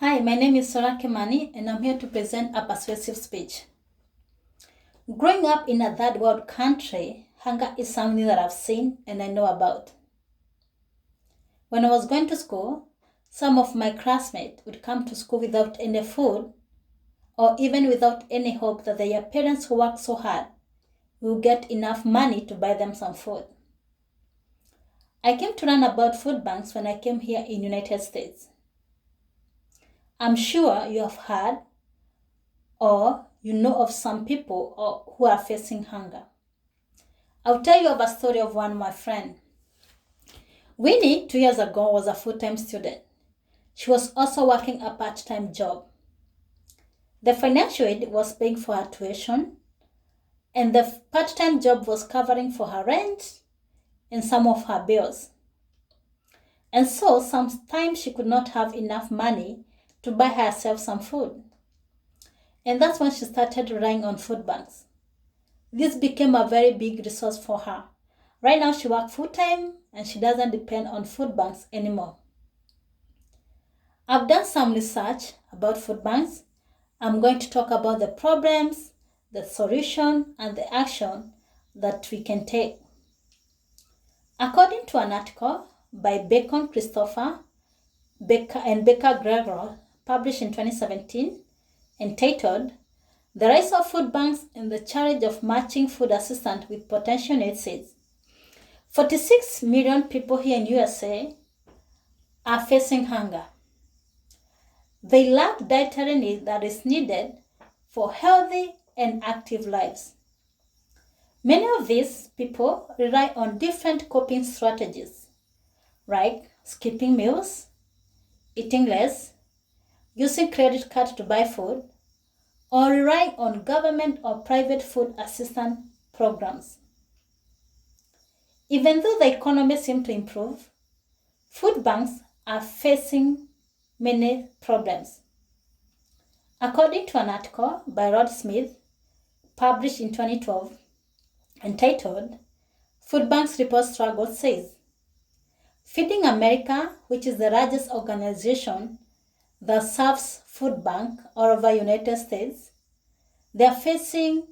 Hi, my name is Sarah Kemani, and I'm here to present a persuasive speech. Growing up in a third world country, hunger is something that I've seen and I know about. When I was going to school, some of my classmates would come to school without any food or even without any hope that their parents who work so hard will get enough money to buy them some food. I came to learn about food banks when I came here in United States. I'm sure you have heard or you know of some people who are facing hunger. I'll tell you of a story of one of my friend. Winnie, 2 years ago, was a full-time student. She was also working a part-time job. The financial aid was paying for her tuition, and the part-time job was covering for her rent and some of her bills. And so sometimes she could not have enough money to buy herself some food. And that's when she started relying on food banks. This became a very big resource for her. Right now she works full-time and she doesn't depend on food banks anymore. I've done some research about food banks. I'm going to talk about the problems, the solution, and the action that we can take. According to an article by Bacon Christopher and Becca Gregor, published in 2017, entitled "The Rise of Food Banks and the Challenge of Matching Food Assistance with Potential Needs," says 46 million people here in USA are facing hunger. They lack dietary need that is needed for healthy and active lives. Many of these people rely on different coping strategies, like skipping meals, eating less, using credit cards to buy food, or relying on government or private food assistance programs. Even though the economy seems to improve, food banks are facing many problems. According to an article by Rod Smith, published in 2012, entitled "Food Banks Report Struggles," says Feeding America, which is the largest organization that serves food bank all over United States, they are facing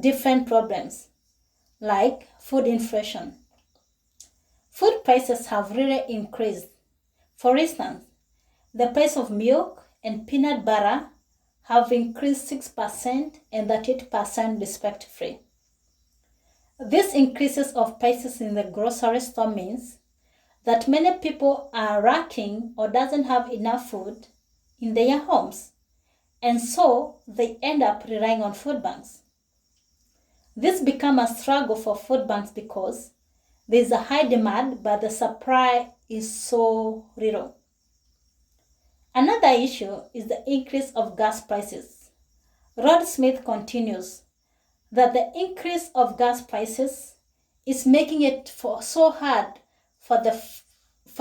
different problems like food inflation. Food prices have really increased. For instance, the price of milk and peanut butter have increased 6% and 38% respectively. These increases of prices in the grocery store means that many people are lacking or doesn't have enough food in their homes, and so they end up relying on food banks. This becomes a struggle for food banks because there is a high demand but the supply is so little. Another issue is the increase of gas prices. Rod Smith continues that the increase of gas prices is making it so hard for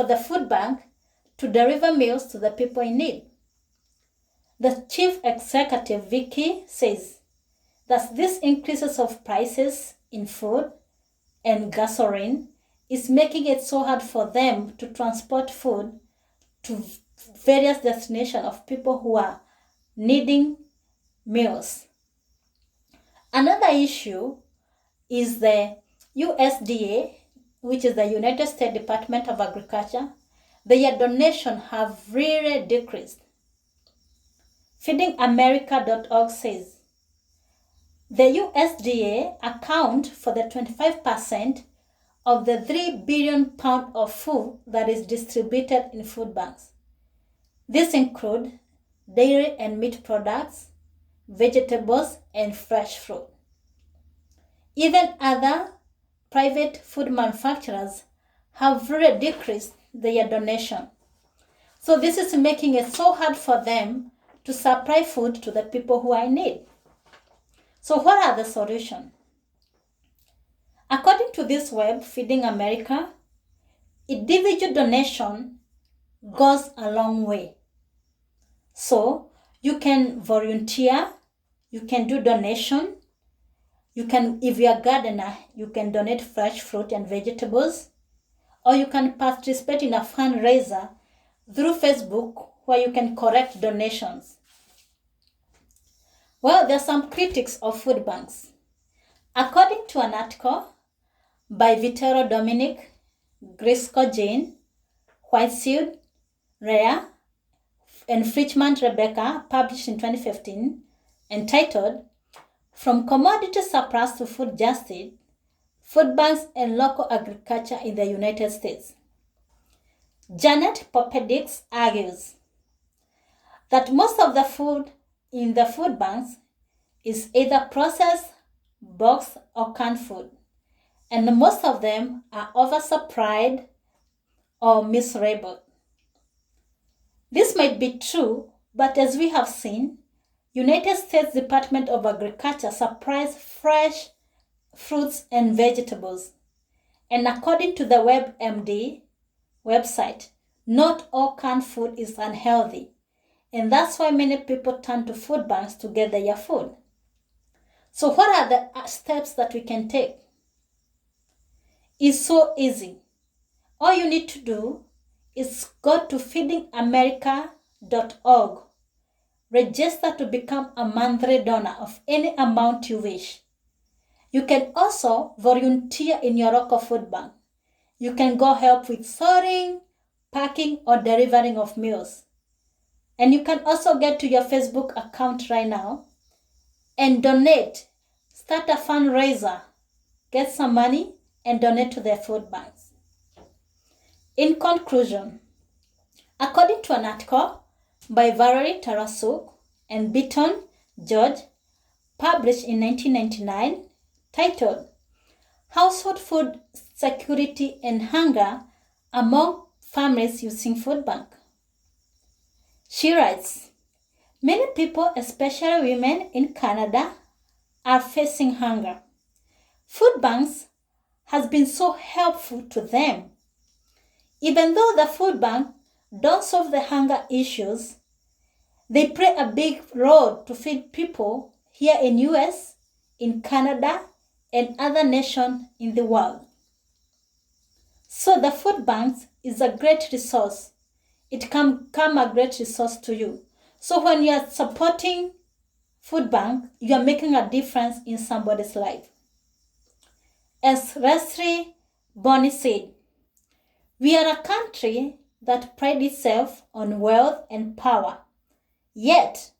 the food bank to deliver meals to the people in need. The chief executive, Vicky, says that this increases of prices in food and gasoline is making it so hard for them to transport food to various destinations of people who are needing meals. Another issue is the USDA, which is the United States Department of Agriculture. Their donations have really decreased. FeedingAmerica.org says the USDA account for the 25% of the 3 billion pounds of food that is distributed in food banks. This includes dairy and meat products, vegetables, and fresh fruit. Even other private food manufacturers have really decreased their donation. So this is making it so hard for them to supply food to the people who are in need. So what are the solutions? According to this web, Feeding America, individual donation goes a long way. So you can volunteer, you can do donation, you can, if you're a gardener, you can donate fresh fruit and vegetables, or you can participate in a fundraiser through Facebook where you can correct donations. Well, there are some critics of food banks. According to an article by Vitero Dominic, Grisco Jane, Whiteside, Rhea, and Frischman Rebecca, published in 2015, entitled From Commodity Surplus to Food Justice, Food Banks and Local Agriculture in the United States. Janet Popedix argues that most of the food in the food banks is either processed, boxed, or canned food, and most of them are oversupplied or mislabeled. This might be true, but as we have seen, United States Department of Agriculture supplies fresh fruits and vegetables. And according to the WebMD website, not all canned food is unhealthy. And that's why many people turn to food banks to get their food. So what are the steps that we can take? It's so easy. All you need to do is go to feedingamerica.org. Register to become a monthly donor of any amount you wish. You can also volunteer in your local food bank. You can go help with sorting, packing, or delivering of meals. And you can also get to your Facebook account right now and donate. Start a fundraiser, get some money, and donate to their food banks. In conclusion, according to an article by Valerie Tarasuk and Beaton George, published in 1999, titled Household Food Security and Hunger Among Families Using Food Bank. She writes, many people, especially women in Canada, are facing hunger. Food banks has been so helpful to them. Even though the food bank don't solve the hunger issues, they play a big role to feed people here in US, in Canada, and other nations in the world. So the food banks is a great resource. It can become a great resource to you. So when you are supporting food bank, you are making a difference in somebody's life. As Leslie Bonney said, we are a country that prides itself on wealth and power. Yet,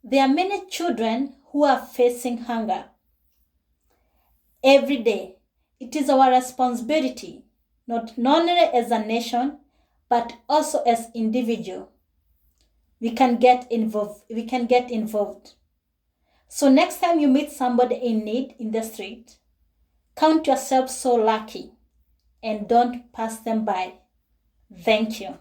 there are many children who are facing hunger. Every day, it is our responsibility, not only as a nation, but also as individuals. We can get involved. So next time you meet somebody in need in the street, count yourself so lucky and don't pass them by. Thank you.